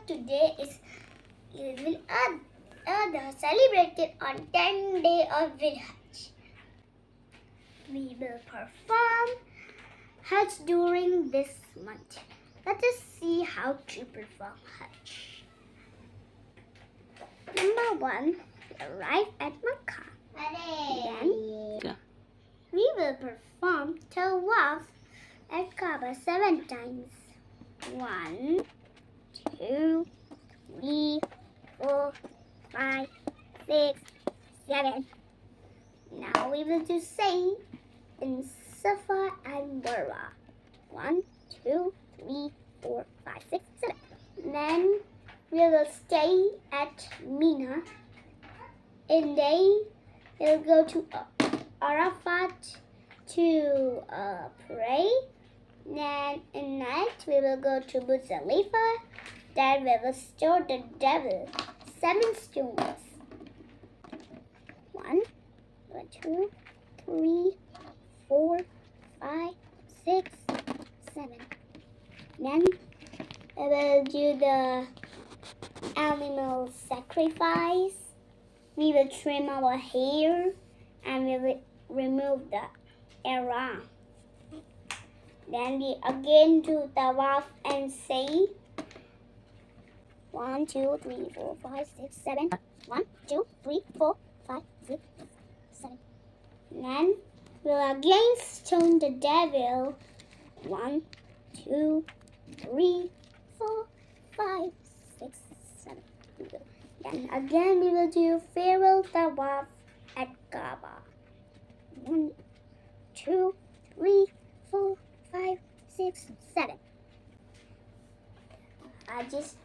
today is Eid al-Adha, celebrated on 10th day of Hajj. We will perform Hajj during this month. Let us see how to perform Hajj. Number 1, we arrive at Makkah. Then we will perform tawaf at Kaaba 7 times. 1, 2, 3, 4, 5, 6, 7. Now we will do same in Safa and Marwa. 1, 2, 3, 4, 5, 6, 7. Then we will stay at Mina. In day, we'll go to Arafat to pray. Then in night, we will go to Muzdalifah. There we will store the devil 7 stones. 1, 2, 3, 4, 5, 6, 7. Then we will do the animal sacrifice. We will trim our hair and we will remove the ihram. Then we again do tawaf and say 1, 2, 3, 4, 5, 6, 7. 1, 2, 3, 4, 5, 6, 7. Then we'll again stone the devil. 1, 2, 3, 4, 5, 6, 7. Then again we will do farewell tawaf at Kaaba. 1, 2, 3, 4, 5, 6, 7. I just